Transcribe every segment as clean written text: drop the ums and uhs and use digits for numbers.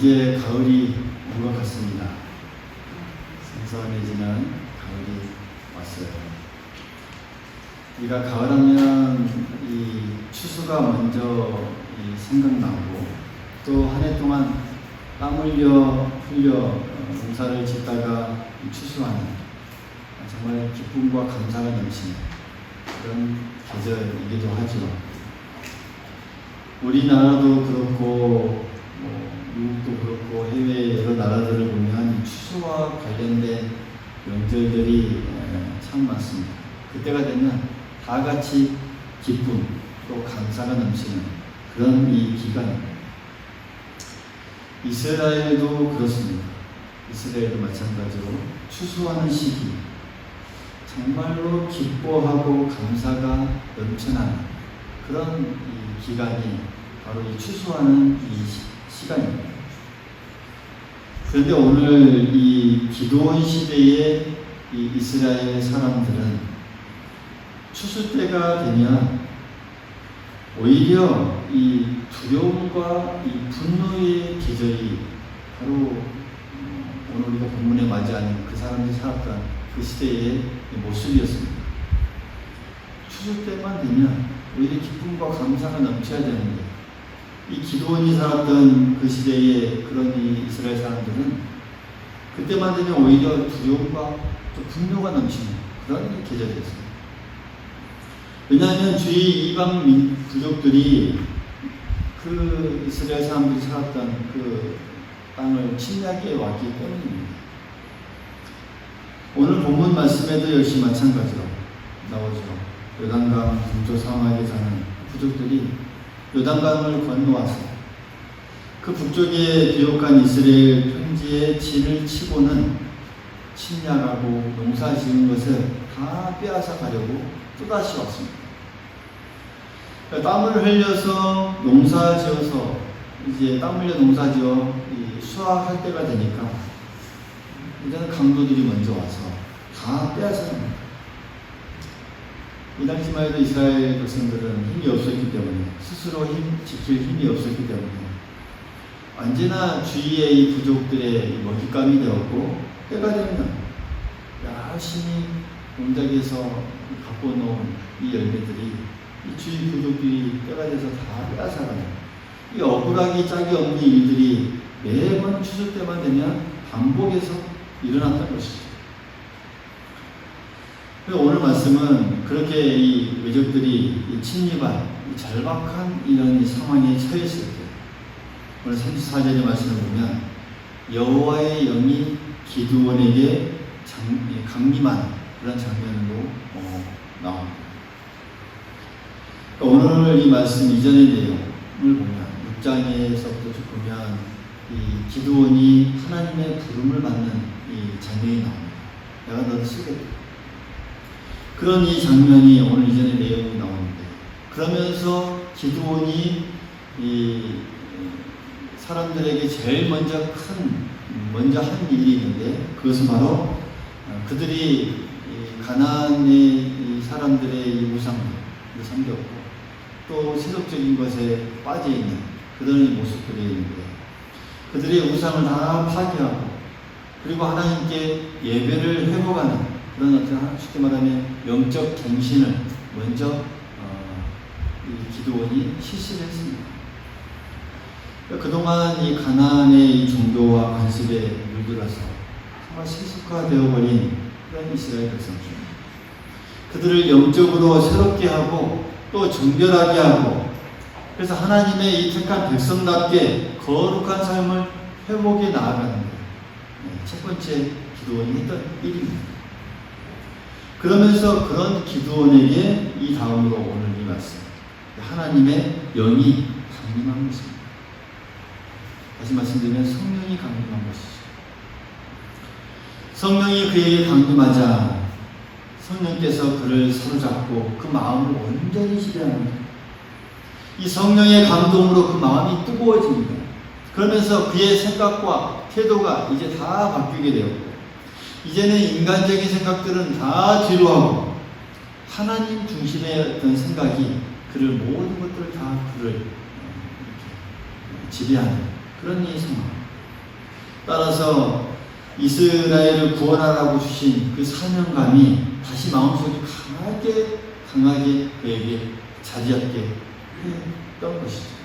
이제 가을이 온 것 같습니다. 선선해지는 가을이 왔어요. 우리가 가을하면 이 추수가 먼저 생각나고, 또 한 해 동안 땀 흘려 농사를 짓다가 추수하는 정말 기쁨과 감사가 넘치는 그런 계절이기도 하죠. 우리나라도 그렇고 미국도 그렇고 해외 여러 나라들을 보면 추수와 관련된 명절들이 참 많습니다. 그때가 되면 다 같이 기쁨 또 감사가 넘치는 그런 이 기간입니다. 이스라엘도 그렇습니다. 이스라엘도 마찬가지로 추수하는 시기, 정말로 기뻐하고 감사가 넘쳐나는 그런 이 기간이 바로 이 추수하는 이 시간입니다. 그런데 오늘 이 기드온 시대의 이 이스라엘 사람들은 추수 때가 되면 오히려 이 두려움과 이 분노의 계절이 바로 오늘 우리가 본문에 맞이하는 그 사람들이 살았던 그 시대의 모습이었습니다. 추수 때만 되면 오히려 기쁨과 감사가 넘쳐야 되는데, 이 기드온이 살았던 그 시대의 그런 이 이스라엘 사람들은 그때만 되면 오히려 두려움과 또 분노가 넘치는 그런 계절이었습니다. 왜냐하면 주위 이방 부족들이 그 이스라엘 사람들이 살았던 그 땅을 침략해 왔기 때문입니다. 오늘 본문 말씀에도 역시 마찬가지로 나오죠. 요단강 동쪽 사막에 사는 부족들이 요단강을 건너와서 그 북쪽에 비옥한 이스라엘 평지에 진을 치고는 침략하고 농사 지은 것을 다 빼앗아 가려고 또다시 왔습니다. 땀을 흘려서 농사 지어서 이제 땀 흘려 농사 지어 수확할 때가 되니까 이제는 강도들이 먼저 와서 다 빼앗아갑니다. 이 당시만 해도 이스라엘 백성들은 힘이 없었기 때문에, 스스로 지킬 힘이 없었기 때문에 언제나 주위의 이 부족들의 먹잇감이 되었고, 때가 되면 열심히 농작에서 갖고 놓은 이 열매들이 이 주위 부족들이 때가 돼서 다 빼앗아가는 이 억울하기 짝이 없는 일들이 매번 추수 때만 되면 반복해서 일어났던 것이죠. 오늘 말씀은 그렇게 이 외적들이 침입한 이 절박한 이런 상황에 처했을 때, 오늘 34절의 말씀을 보면 여호와의 영이 기드온에게 강림한 그런 장면으로 나옵니다. 오늘 이 말씀 이전의 내용을 보면 6장에서부터 쭉 보면 이 기드온이 하나님의 부름을 받는 이 장면이 나옵니다. 내가 너를 쓰겠다. 그런 이 장면이 오늘 이전의 내용이 나오는데, 그러면서 기드온이 이 사람들에게 제일 먼저 한 일이 있는데, 그것은 바로 그들이 가나안의 이 사람들의 이 우상을 섬겼고 또 세속적인 것에 빠져 있는 그런 모습들이 있는데, 그들의 우상을 다 파괴하고 그리고 하나님께 예배를 회복하는 그런 어떤 쉽게 말하면 영적 갱신을 먼저 이 기드온이 실시를 했습니다. 그동안 이 가나안의 이 종교와 관습에 물들어서 정말 실속화되어버린 그런 이스라엘 백성들, 그들을 영적으로 새롭게 하고 또 정결하게 하고, 그래서 하나님의 이 택한 백성답게 거룩한 삶을 회복해 나아가는 것, 첫 번째 기드온이 했던 일입니다. 그러면서 그런 기드온에게 이 다음으로 오늘 이 말씀, 하나님의 영이 강림한 것입니다. 다시 말씀드리면 성령이 강림한 것이죠. 성령이 그에게 강림하자 성령께서 그를 사로잡고 그 마음을 온전히 지배합니다. 이 성령의 감동으로 그 마음이 뜨거워집니다. 그러면서 그의 생각과 태도가 이제 다 바뀌게 되었고, 이제는 인간적인 생각들은 다 뒤로하고 하나님 중심의 어떤 생각이 그를 모든 것들을 다 그를 지배하는 그런 이 상황. 따라서 이스라엘을 구원하라고 주신 그 사명감이 다시 마음속에 강하게 그에게 자리 잡게 했던 것이죠.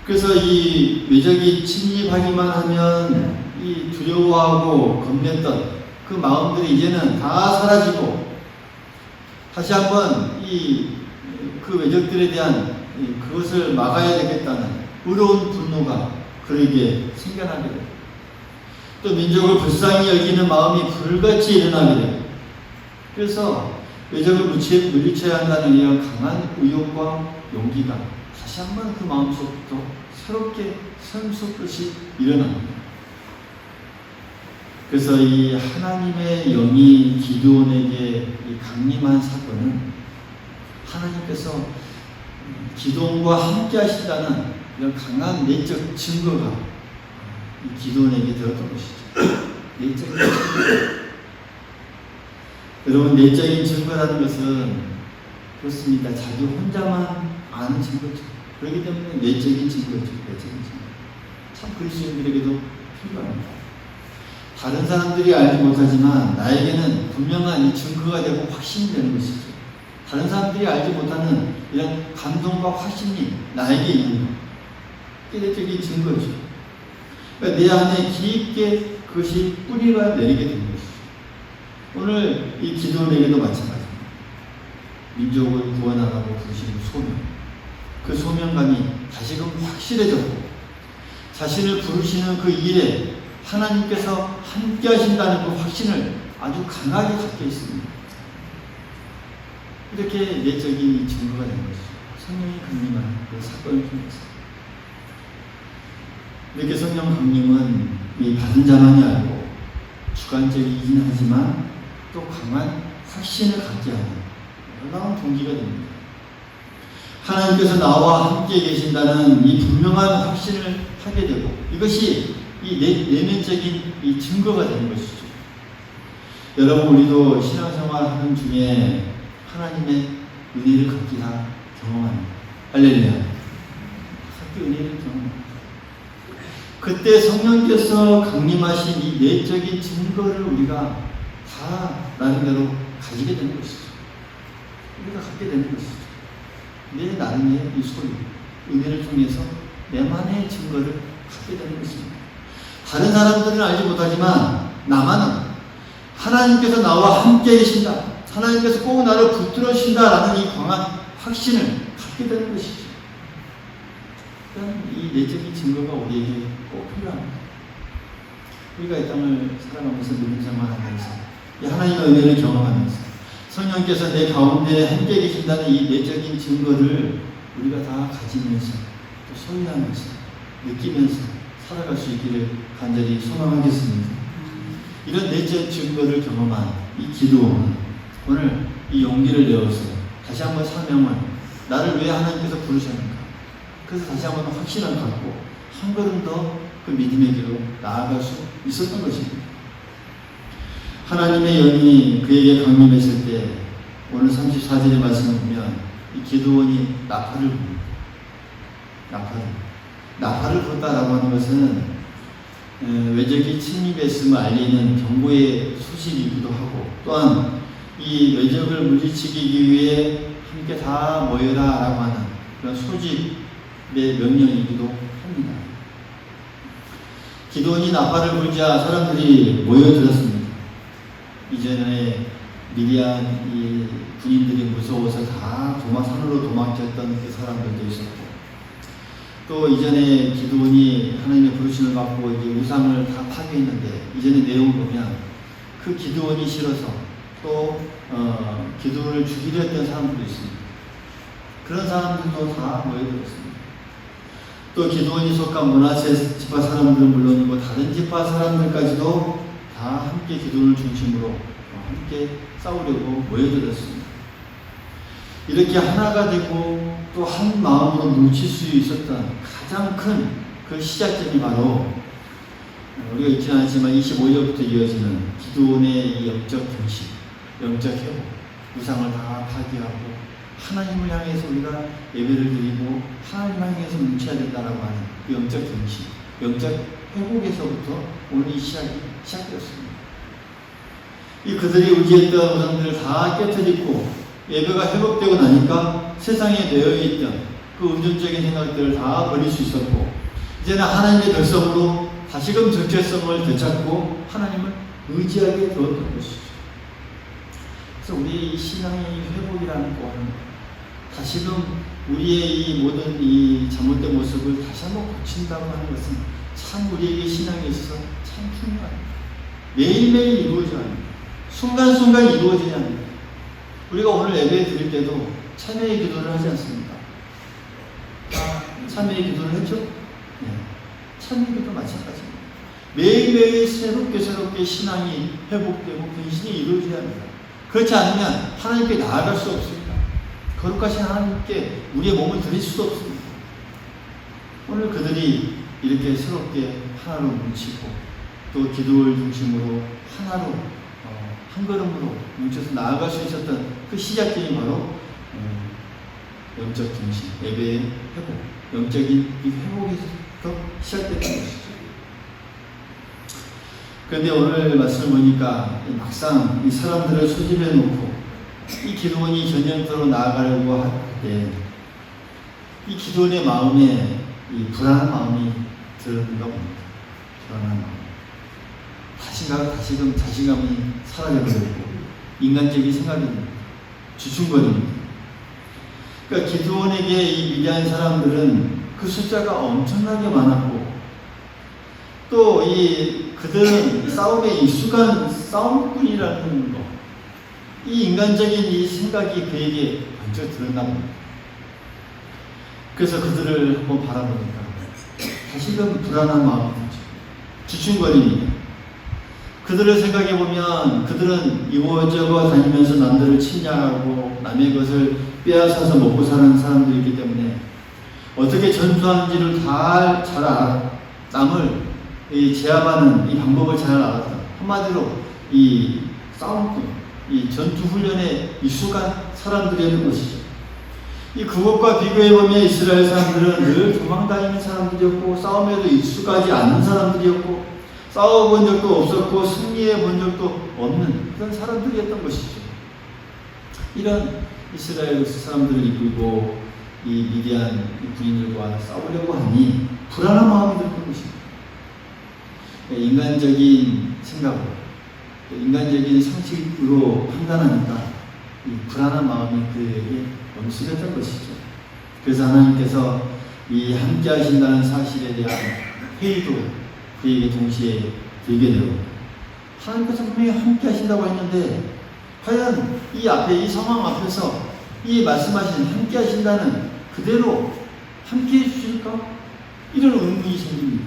그래서 이 외적이 침입하기만 하면 이 두려워하고 겁냈던 그 마음들이 이제는 다 사라지고 다시 한번 그 외적들에 대한 그것을 막아야 되겠다는 의로운 분노가 그에게 생겨나게 되고 또 민족을 불쌍히 여기는 마음이 불같이 일어나게 되고 그래서 외적을 물리쳐야 한다는 이런 강한 의욕과 용기가 다시 한번 그 마음속부터 새롭게 샘솟듯이 일어납니다. 그래서 이 하나님의 영이 기드온에게 이 강림한 사건은 하나님께서 기드온과 함께 하신다는 이런 강한 내적 증거가 이 기드온에게 되었던 것이죠. 내적인 증거. 여러분, 내적인 증거라는 것은 그렇습니다. 자기 혼자만 아는 증거죠. 그렇기 때문에 내적인 증거죠. 내적인 증거. 참 그리스도인들에게도 필요합니다. 다른 사람들이 알지 못하지만 나에게는 분명한 이 증거가 되고 확신이 되는 것이죠. 다른 사람들이 알지 못하는 이런 감동과 확신이 나에게 있는 것. 그게 내적인 증거죠. 그러니까 내 안에 깊게 그것이 뿌리가 내리게 되는 것이죠. 오늘 이 기도원에게도 마찬가지입니다. 민족을 구원하라고 부르신 소명. 그 소명감이 다시금 확실해졌고 자신을 부르시는 그 일에 하나님께서 함께 하신다는 그 확신을 아주 강하게 갖게 있습니다. 이렇게 내적인 증거가 된 것이죠. 성령이 강림하는 그 사건을 통해서. 이렇게 성령 강림은 이 받은 자만이 알고 주관적이긴 하지만 또 강한 확신을 갖게 하는 놀라운 동기가 됩니다. 하나님께서 나와 함께 계신다는 이 분명한 확신을 하게 되고 이것이 이 내면적인 이 증거가 되는 것이죠. 여러분, 우리도 신앙생활하는 중에 하나님의 은혜를 갖기 다 경험합니다. 할렐루야. 갖기 은혜를 경험합니다. 그때 성령께서 강림하신 이 내적인 증거를 우리가 다 나름대로 가지게 되는 것이죠. 우리가 갖게 되는 것이죠. 내 나름의 이 소리, 은혜를 통해서 내만의 증거를 갖게 되는 것입니다. 다른 사람들은 알지 못하지만 나만은 하나님께서 나와 함께 계신다. 하나님께서 꼭 나를 붙들어 주신다라는 이 강한 확신을 갖게 되는 것이죠. 이 내적인 증거가 우리에게 꼭 필요합니다. 우리가 이 땅을 살아가면서 믿음 생활하면서 하나님의 은혜를 경험하면서 성령께서 내 가운데 함께 계신다는 이 내적인 증거를 우리가 다 가지면서 또 소유하면서 느끼면서 살아갈 수 있기를 간절히 소망하겠습니다. 이런 내적 증거를 경험한 이 기도는 오늘 이 용기를 내어서 다시 한번 사명을 나를 왜 하나님께서 부르셨는가. 그래서 다시 한번 확신을 갖고 한 걸음 더 그 믿음의 길로 나아갈 수 있었던 것입니다. 하나님의 영이 그에게 강림했을 때 오늘 34절의 말씀을 보면 이 기드온이 나팔을 붑니다. 나팔을 불었다라고 하는 것은 외적이 침입했음을 알리는 경고의 소식이기도 하고 또한 이 외적을 물리치기 위해 함께 다 모여라 라고 하는 그런 소집의 명령이기도 합니다. 기드온이 나팔을 불자 사람들이 모여들었습니다. 이전에 미디안 이 군인들이 무서워서 다 산으로 도망쳤던 그 사람들도 있었고 또 이전에 기드온이 하나님의 부르심을 받고 이제 우상을 다 파괴했는데 이전의 내용을 보면 그 기드온이 싫어서 또 기드온을 죽이려 했던 사람들도 있습니다. 그런 사람들도 다 모여들었습니다. 또 기드온이 속한 므낫세 지파 사람들은 물론이고 다른 지파 사람들까지도 다 함께 기드온을 중심으로 함께 싸우려고 모여들었습니다. 이렇게 하나가 되고 또 한 마음으로 뭉칠 수 있었던 가장 큰 그 시작점이 바로 우리가 잊지 않았지만 25절부터 이어지는 기드온의 이 영적 경식, 영적 회복, 우상을 다 파괴하고 하나님을 향해서 우리가 예배를 드리고 하나님을 향해서 뭉쳐야 된다라고 하는 그 영적 경식, 영적 회복에서부터 오늘 시작되었습니다. 이 그들이 의지했던 우상들을 다 깨트리고 예배가 회복되고 나니까 세상에 놓여있던 그 의존적인 생각들을 다 버릴 수 있었고, 이제는 하나님의 백성으로 다시금 정체성을 되찾고 하나님을 의지하게 되었던 것이죠. 그래서 우리 신앙의 회복이라는 건 다시금 우리의 이 모든 이 잘못된 모습을 다시 한번 고친다고 하는 것은 참 우리에게 신앙에 있어서 참 중요합니다. 매일매일 이루어져야 합니다. 순간순간 이루어져야 합니다. 우리가 오늘 예배 드릴 때도 참회의 기도를 하지 않습니까? 참회의 기도를 했죠? 네. 참회의 기도 마찬가지입니다. 매일매일 새롭게 신앙이 회복되고 변신이 이루어져야 합니다. 그렇지 않으면 하나님께 나아갈 수 없습니다. 거룩하신 하나님께 우리의 몸을 드릴 수도 없습니다. 오늘 그들이 이렇게 새롭게 하나로 뭉치고 또 기도를 중심으로 하나로 한 걸음으로 뭉쳐서 나아갈 수 있었던 그 시작점이 바로 영적 중심, 예배의 회복, 영적인 이 회복에서 시작됐던 것이죠. 그런데 오늘 말씀을 보니까 막상 이 사람들을 소집해 놓고 이 기도원이 전쟁터로 나아가려고 할 때 이 기도원의 마음에 이 불안한 마음이 들었는가 봅니다. 불안한 마음. 다시금 자신감이 사라져버리고 인간적인 생각이 주춤거립니다. 그러니까 기드온에게 이 미디안 사람들은 그 숫자가 엄청나게 많았고 또 그들은 싸움에 익숙한 싸움꾼이라는 것, 이 인간적인 이 생각이 그에게 번쩍 들었나 봅니다. 그래서 그들을 한번 바라보니까 다시금 불안한 마음이 들죠. 주춤거립니다. 그들을 생각해보면 그들은 이곳저곳 다니면서 남들을 침략하고 남의 것을 빼앗아서 먹고 사는 사람들이기 때문에 어떻게 전투하는지를 다 잘 알아. 남을 제압하는 이 방법을 잘 알았다. 한마디로 이 싸움꾼, 이 전투 훈련에 익숙한 사람들이었던 것이죠. 그것과 비교해보면 이스라엘 사람들은 늘 도망다니는 사람들이었고 싸움에도 익숙하지 않은 사람들이었고 싸워본 적도 없었고 승리해 본 적도 없는 그런 사람들이었던 것이죠. 이런 이스라엘 사람들을 이끌고 이 미디안 군인들과 싸우려고 하니 불안한 마음이 들었던 것입니다. 인간적인 생각으로, 인간적인 상식으로 판단하니까 이 불안한 마음이 그에게 엄습했던 것이죠. 그래서 하나님께서 이 함께 하신다는 사실에 대한 회의도 그에게 동시에 들게 되고, 하나님께서 분명히 함께 하신다고 했는데 과연 이 앞에 이 상황 앞에서 이 말씀하신 함께 하신다는 그대로 함께 해주실까? 이런 의문이 생깁니다.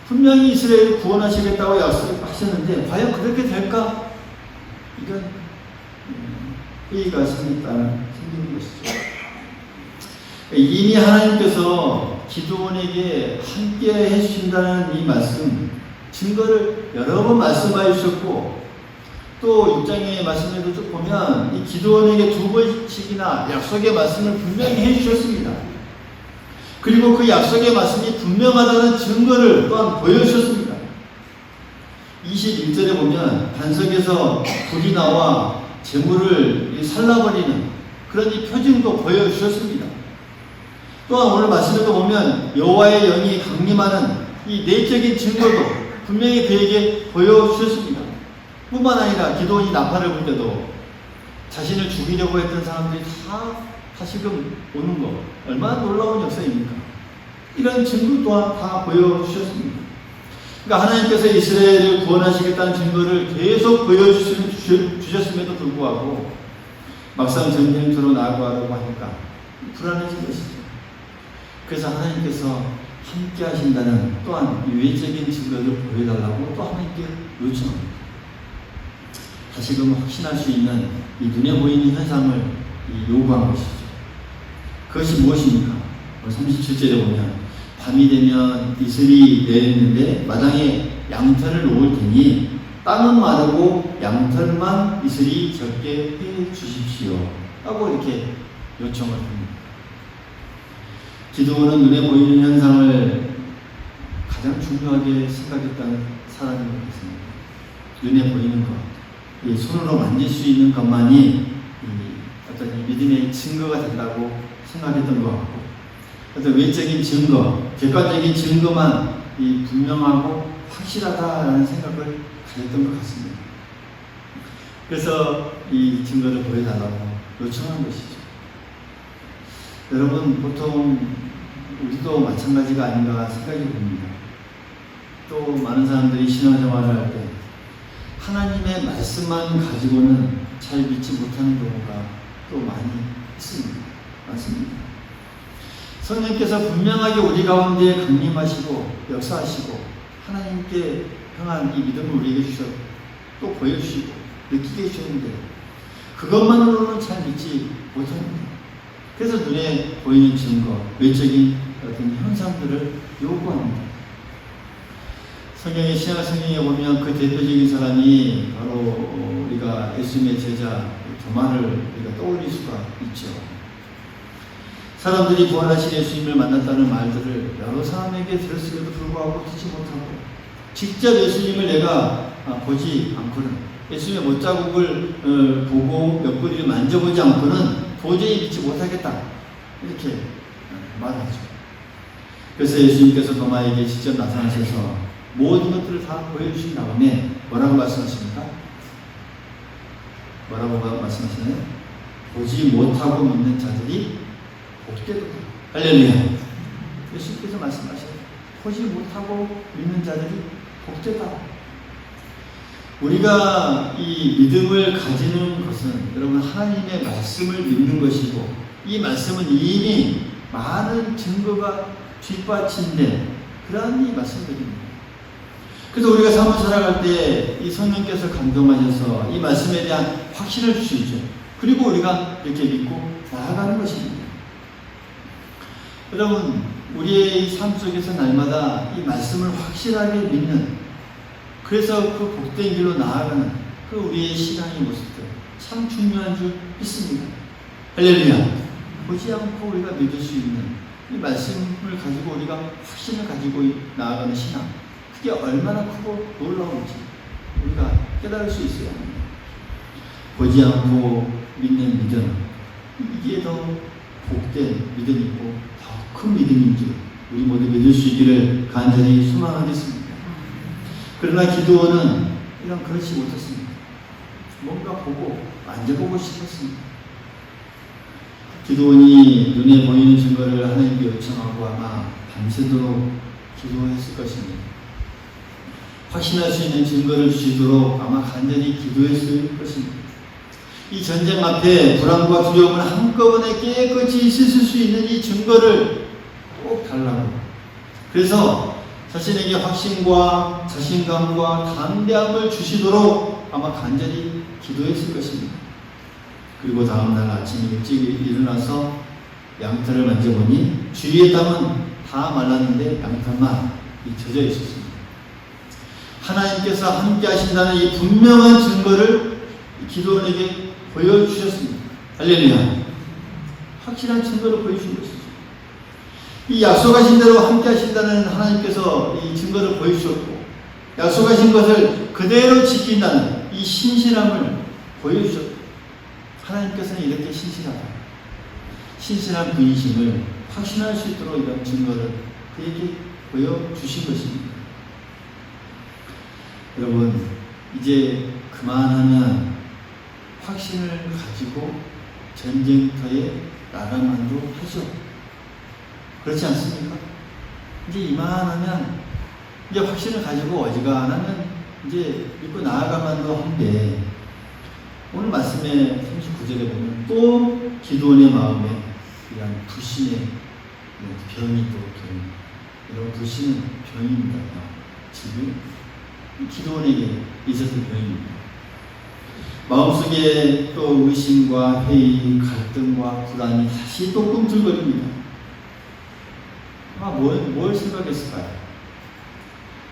분명히 이스라엘을 구원하시겠다고 약속하셨는데 과연 그렇게 될까? 이건 회의가 생기는 것이죠. 이미 하나님께서 기드온에게 함께 해주신다는 이 말씀, 증거를 여러 번 말씀해 주셨고, 또 6장의 말씀에도 쭉 보면 이 기드온에게 2번씩이나 약속의 말씀을 분명히 해주셨습니다. 그리고 그 약속의 말씀이 분명하다는 증거를 또한 보여주셨습니다. 21절에 보면 반석에서 불이 나와 재물을 살라버리는 그런 이 표징도 보여주셨습니다. 또한 오늘 말씀에도 보면 여호와의 영이 강림하는 이 내적인 증거도 분명히 그에게 보여주셨습니다. 뿐만 아니라 기드온이 나팔을 불 때도 자신을 죽이려고 했던 사람들이 다 다시금 오는 것, 얼마나 놀라운 역사입니까? 이런 증거 또한 다 보여주셨습니다. 그러니까 하나님께서 이스라엘을 구원하시겠다는 증거를 계속 보여주셨음에도 불구하고 막상 전쟁터로 나아가려고 하니까 불안해진 것이죠. 그래서 하나님께서 함께 하신다는 또한 외적인 증거를 보여달라고 또 하나님께 요청합니다. 다시금 확신할 수 있는 이 눈에 보이는 현상을 요구한 것이죠. 그것이 무엇입니까? 37절에 보면 밤이 되면 이슬이 내리는데 마당에 양털을 놓을 테니 땅은 마르고 양털만 이슬이 적게 해 주십시오 하고 이렇게 요청을 합니다. 기드온은 눈에 보이는 현상을 가장 중요하게 생각했다는 사람인 것 같습니다. 눈에 보이는 것, 이 손으로 만질 수 있는 것만이 어떤 이 믿음의 증거가 된다고 생각했던 것 같고, 어떤 외적인 증거, 객관적인 증거만 이 분명하고 확실하다라는 생각을 가졌던 것 같습니다. 그래서 이 증거를 보여달라고 요청한 것이죠. 여러분, 보통 우리도 마찬가지가 아닌가 생각이 듭니다. 또 많은 사람들이 신앙생활을 할 때 하나님의 말씀만 가지고는 잘 믿지 못하는 경우가 또 많이 있습니다. 맞습니다. 성령께서 분명하게 우리 가운데 강림하시고 역사하시고 하나님께 향한 이 믿음을 우리에게 주셔서 또 보여주시고 느끼게 해주셨는데 그것만으로는 잘 믿지 못합니다. 그래서 눈에 보이는 증거, 외적인 어떤 현상들을 요구합니다. 성경의 신약 성경에 보면 그 대표적인 사람이 바로 우리가 예수님의 제자 도마를 우리가 떠올릴 수가 있죠. 사람들이 부활하신 예수님을 만났다는 말들을 여러 사람에게 들었음에도 불구하고 듣지 못하고 직접 예수님을 내가 보지 않고는 예수님의 못자국을 보고 옆구리를 만져보지 않고는 도저히 믿지 못하겠다 이렇게 말하죠. 그래서 예수님께서 도마에게 직접 나타나셔서 모든 것들을 다 보여주신 다음에 뭐라고 말씀하십니까? 뭐라고 말씀하시나요? 보지 못하고 믿는 자들이 복되도다. 할렐루야. 예수님께서 말씀하셔요. 보지 못하고 믿는 자들이 복되다. 우리가 이 믿음을 가지는 것은 여러분 하나님의 말씀을 믿는 것이고 이 말씀은 이미 많은 증거가 뒷받침된 그러한 이 말씀들입니다. 그래서 우리가 삶을 살아갈 때 이 성령께서 감동하셔서 이 말씀에 대한 확신을 주시죠. 그리고 우리가 이렇게 믿고 나아가는 것입니다. 여러분, 우리의 삶 속에서 날마다 이 말씀을 확실하게 믿는, 그래서 그 복된 길로 나아가는 그 우리의 신앙의 모습들 참 중요한 줄 믿습니다. 할렐루야. 보지 않고 우리가 믿을 수 있는 이 말씀을 가지고 우리가 확신을 가지고 나아가는 신앙, 그게 얼마나 크고 놀라운지 우리가 깨달을 수 있어야 합니다. 보지 않고 믿는 믿음, 이게 더 복된 믿음이고 더 큰 믿음인 줄 우리 모두 믿을 수 있기를 간절히 소망하겠습니다. 그러나 기드온은 이런 그렇지 못했습니다. 뭔가 보고 만져보고 싶었습니다. 기드온이 눈에 보이는 증거를 하나님께 요청하고 아마 밤새도록 기도했을 것입니다. 확신할 수 있는 증거를 주시도록 아마 간절히 기도했을 것입니다. 이 전쟁 앞에 불안과 두려움을 한꺼번에 깨끗이 씻을 수 있는 이 증거를 꼭 달라고. 그래서 자신에게 확신과 자신감과 담대함을 주시도록 아마 간절히 기도했을 것입니다. 그리고 다음날 아침 일찍 일어나서 양털을 만져보니 주위의 땅은 다 말랐는데 양털만 젖어 있었습니다. 하나님께서 함께 하신다는 이 분명한 증거를 기드온에게 보여주셨습니다. 할렐루야. 확실한 증거를 보여주신 것이죠. 이 약속하신 대로 함께 하신다는 하나님께서 이 증거를 보여주셨고 약속하신 것을 그대로 지킨다는 이 신실함을 보여주셨고 하나님께서는 이렇게 신실한 분이심을 확신할 수 있도록 이런 증거를 그에게 보여주신 것입니다. 여러분, 이제 그만하면 확신을 가지고 전쟁터에 나가만도 하죠. 그렇지 않습니까? 이제 이만하면 이제 확신을 가지고 어지간하면 이제 믿고 나아가만도 한데 오늘 말씀의 39절에 보면 또 기드온의 마음에 이런 불신의 병이 또 이런 불신은 병입니다. 지금 기드온에게 있었던 병입니다. 마음속에 또 의심과 회의, 갈등과 불안이 다시 또 꿈틀거립니다. 아마 뭘 생각했을까요?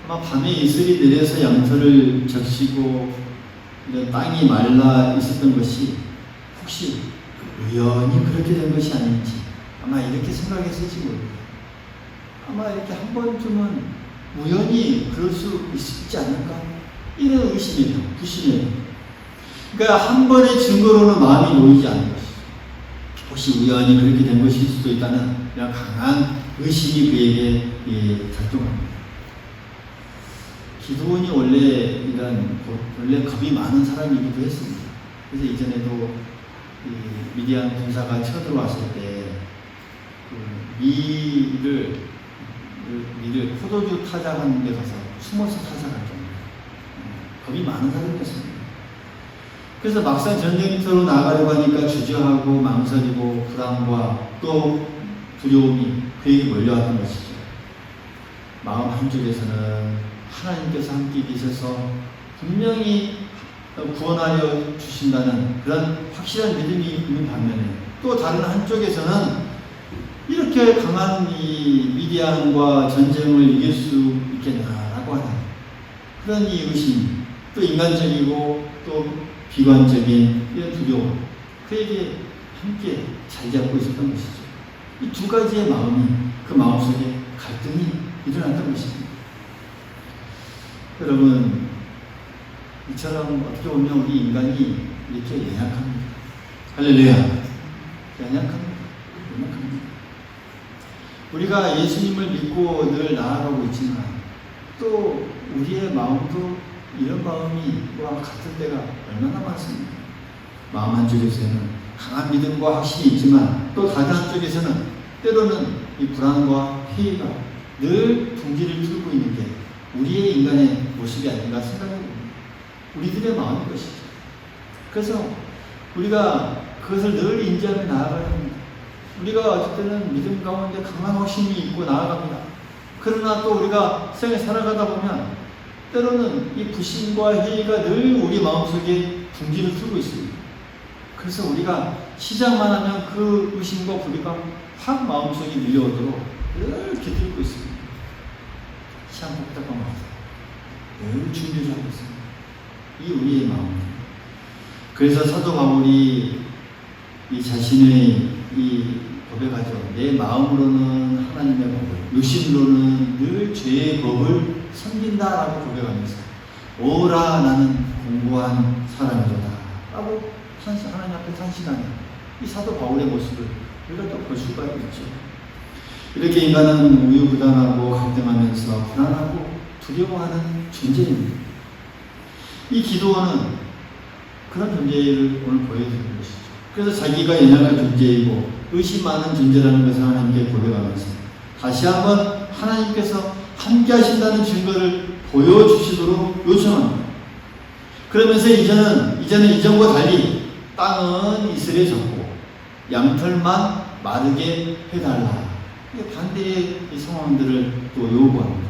아마 밤에 이슬이 내려서 양털을 적시고 이런 땅이 말라 있었던 것이 혹시 우연히 그렇게 된 것이 아닌지 아마 이렇게 생각했을지 모릅니다. 아마 이렇게 한 번쯤은 우연히 그럴 수 있지 않을까? 이런 의심이에요. 불신이에요. 그러니까 한 번의 증거로는 마음이 놓이지 않는 것이죠. 혹시 우연히 그렇게 된 것일 수도 있다는 그냥 강한 의심이 그에게 작동합니다. 기드온이 원래 겁이 많은 사람이기도 했습니다. 그래서 이전에도 미디안 군사가 쳐들어왔을 때 미를 포도주 타작하는 데 가서 숨어서 타작할 정도 겁이 많은 사람이었습니다. 그래서 막상 전쟁터로 나가려고 하니까 주저하고 망설이고 불안과 또 두려움이 그에게 몰려왔던 것이죠. 마음 한쪽에서는 하나님께서 함께 계셔서 분명히 구원하려 주신다는 그런 확실한 믿음이 있는 반면에 또 다른 한쪽에서는 이렇게 강한 이 미디안과 전쟁을 이길 수 있겠냐라고 하는 그런 이 의심, 또 인간적이고 또 비관적인 이런 두려움, 그에게 함께 자리 잡고 있었던 것이죠. 이 두 가지의 마음이 그 마음속에 갈등이 일어났던 것입니다. 여러분, 이처럼 어떻게 보면 우리 인간이 이렇게 연약합니다. 할렐루야. 연약합니다. 우리가 예수님을 믿고 늘 나아가고 있지만 또 우리의 마음도 이런 마음과 같은 때가 얼마나 많습니까? 마음 한쪽에서는 강한 믿음과 확신이 있지만 또 다른 한쪽에서는 때로는 이 불안과 회의가 늘 둥지를 틀고 있는 게 우리의 인간의 모습이 아닌가 생각합니다. 우리들의 마음인 것이죠. 그래서 우리가 그것을 늘 인지하며 나아가야 합니다. 우리가 어쩔 때는 믿음 가운데 강한 확신이 있고 나아갑니다. 그러나 또 우리가 세상에 살아가다 보면 때로는 이 불신과 회의가 늘 우리 마음속에 둥지를 틀고 있습니다. 그래서 우리가 시작만 하면 그 의심과 불의가 확 마음속에 밀려오도록 늘 깃들고 있습니다. 시험 복잡한 마음, 늘 준비를 하고 있습니다. 이 우리의 마음입니다. 그래서 사도 바울이 이 자신의 이 고백하죠. 내 마음으로는 하나님의 법을, 육신으로는 늘 죄의 법을 섬긴다라고 고백하면서 오라 나는 공고한 사람이로다 라고 하나님 앞에 탄식하는 이 사도 바울의 모습을 우리가 또 볼 수가 있죠. 이렇게 인간은 우유부단하고 갈등하면서 불안하고 두려워하는 존재입니다. 이 기도원은 그런 존재를 오늘 보여드리는 것이죠. 그래서 자기가 연약한 존재이고 의심 많은 존재라는 것을 하나님께 고백하면서 다시 한번 하나님께서 함께 하신다는 증거를 보여주시도록 요청합니다. 그러면서 이제는 이전과 달리 땅은 이슬에 젖고 양털만 마르게 해달라. 반대의 이 상황들을 또 요구합니다.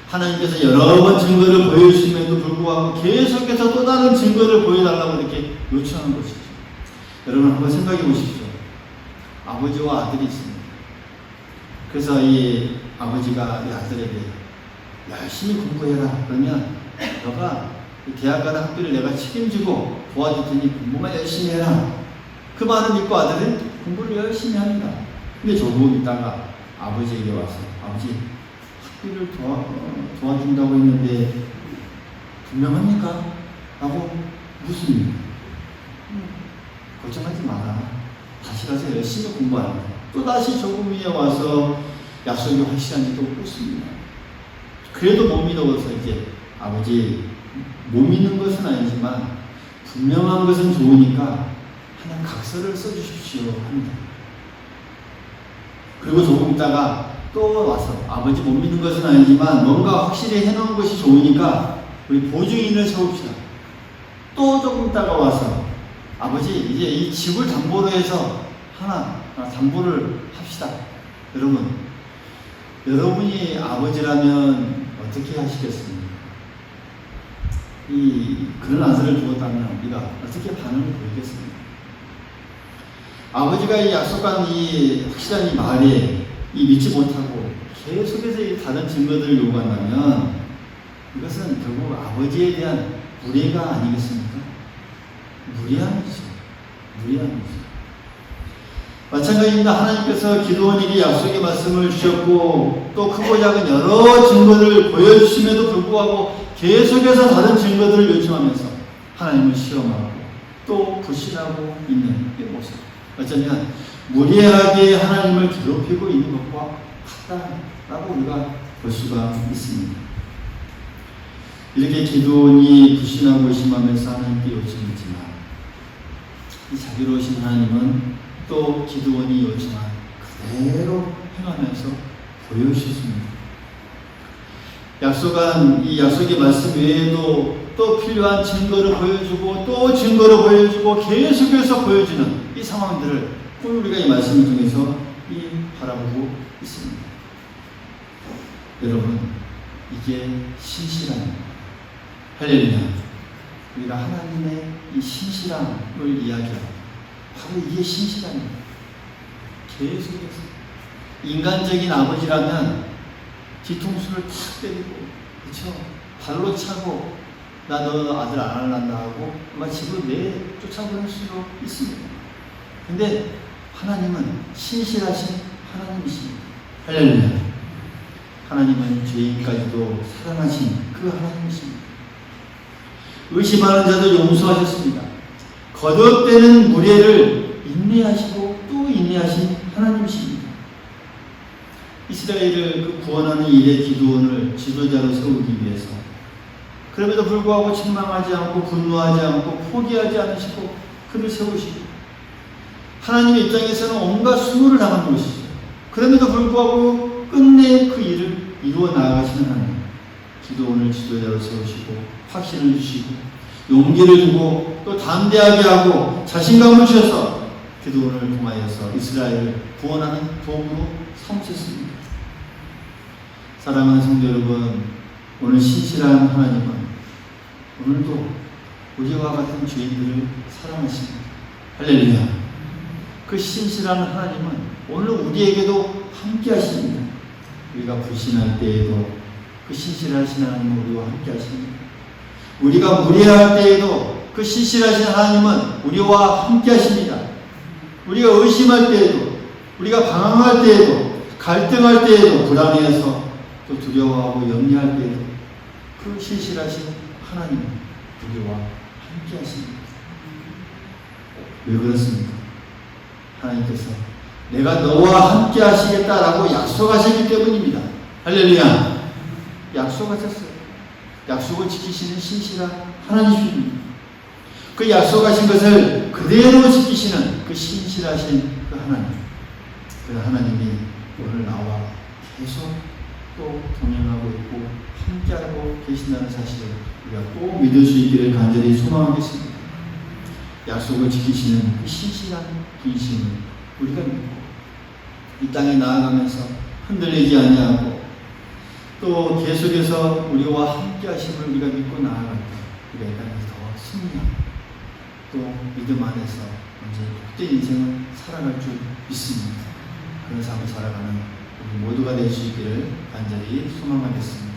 하나님께서 여러 번 증거를 보여주심에도 불구하고 계속해서 또 다른 증거를 보여달라고 이렇게 요청하는 것이죠. 여러분 한번 생각해 보십시오. 아버지와 아들이 있습니다. 그래서 이 아버지가 이 아들에게 열심히 공부해라. 그러면 너가 대학 가는 학비를 내가 책임지고 도와줄 테니 공부만 열심히 해라. 그 말을 믿고 아들은 공부를 열심히 합니다. 근데 조금 있다가 아버지에게 와서 아버지 학비를 도와준다고 했는데 분명합니까? 라고 묻습니다. 걱정하지 마라. 다시 가서 열심히 공부하라. 또 다시 조금 위에 와서 약속이 확실한지 또 묻습니다. 그래도 못 믿어서 이제 아버지 못 믿는 것은 아니지만 분명한 것은 좋으니까 하나 각서를 써주십시오 합니다. 그리고 조금 있다가 또 와서 아버지 못 믿는 것은 아니지만 뭔가 확실히 해놓은 것이 좋으니까 우리 보증인을 세웁시다. 또 조금 있다가 와서 아버지 이제 이 집을 담보로 해서 하나 담보를 합시다. 여러분이 아버지라면 어떻게 하시겠습니까? 그런 아들을 두었다면 우리가 어떻게 반응을 보이겠습니까? 아버지가 이 약속한 이 확실한 이 말에 믿지 못하고 계속해서 이 다른 증거들을 요구한다면 이것은 결국 아버지에 대한 무례가 아니겠습니까? 무례함이죠. 마찬가지입니다. 하나님께서 기드온에게 약속의 말씀을 주셨고 또 크고 작은 여러 증거를 보여주심에도 불구하고 계속해서 다른 증거들을 요청하면서 하나님을 시험하고 또 불신하고 있는 이 모습. 어쩌면 무례하게 하나님을 괴롭히고 있는 것과 같다라고 우리가 볼 수가 있습니다. 이렇게 기도원이 불신하고 의심하면서 하나님께 요청했지만 이 자비로우신 하나님은 또 기도원이 요청한 그대로 행하면서 보여주셨습니다. 약속한 이 약속의 말씀 외에도 또 필요한 증거를 보여주고 또 증거를 보여주고 계속해서 보여주는 이 상황들을 우리가 이 말씀 중에서 바라보고 있습니다. 여러분, 이게 신실함입니다. 할렐루야. 우리가 하나님의 이 신실함을 이야기하고 바로 이게 신실함입니다. 계속해서 인간적인 아버지라면 뒤통수를 탁 때리고 그렇죠? 발로 차고 나 너 아들 안 할란다 하고 아마 집으로 쫓아보낼 수도 있습니다. 근데 하나님은 신실하신 하나님이십니다. 할렐루야. 하나님은 죄인까지도 사랑하신 그 하나님이십니다. 의심하는 자도 용서하셨습니다. 거듭되는 무례를 인내하시고 또 인내하신 하나님이십니다. 이스라엘을 구원하는 일의 기도원을 지도자로 세우기 위해서 그럼에도 불구하고 책망하지 않고 분노하지 않고 포기하지 않으시고 그를 세우시고 하나님의 입장에서는 온갖 수모를 당하는 것이죠. 그럼에도 불구하고 끝내 그 일을 이루어 나아가시는 하나님. 기도원을 지도자로 세우시고 확신을 주시고 용기를 주고 또 담대하게 하고 자신감을 주셔서 기도원을 통하여서 이스라엘을 구원하는 도구로 삼으셨습니다. 사랑하는 성도 여러분, 오늘 신실한 하나님은 오늘도 우리와 같은 죄인들을 사랑하십니다. 할렐루야. 그 신실한 하나님은 오늘 우리에게도 함께 하십니다. 우리가 불신할 때에도 그 신실하신 하나님은 우리와 함께 하십니다. 우리가 무례할 때에도 그 신실하신 하나님은 우리와 함께 하십니다. 우리가 의심할 때에도, 우리가 방황할 때에도, 갈등할 때에도, 불안해서 또 두려워하고 염려할 때에도 그 신실하신 하나님은 우리와 함께 하십니다. 왜 그렇습니까? 하나님께서 내가 너와 함께 하시겠다라고 약속하셨기 때문입니다. 할렐루야. 약속하셨어요. 약속을 지키시는 신실한 하나님입니다. 그 약속하신 것을 그대로 지키시는 그 신실하신 그 하나님. 그 하나님이 오늘 나와 계속 또 동행하고 있고 함께하고 계신다는 사실을 우리가 꼭 믿을 수 있기를 간절히 소망하겠습니다. 약속을 지키시는 그 신실한 분이심을 우리가 믿고 이 땅에 나아가면서 흔들리지 아니하고 또 계속해서 우리와 함께 하심을 우리가 믿고 나아갈 때 우리가 이 땅에서 더 승리하고 또 믿음 안에서 언제 복된 인생을 살아갈 줄 믿습니다. 그런 삶을 살아가는 우리 모두가 될 수 있기를 간절히 소망하겠습니다.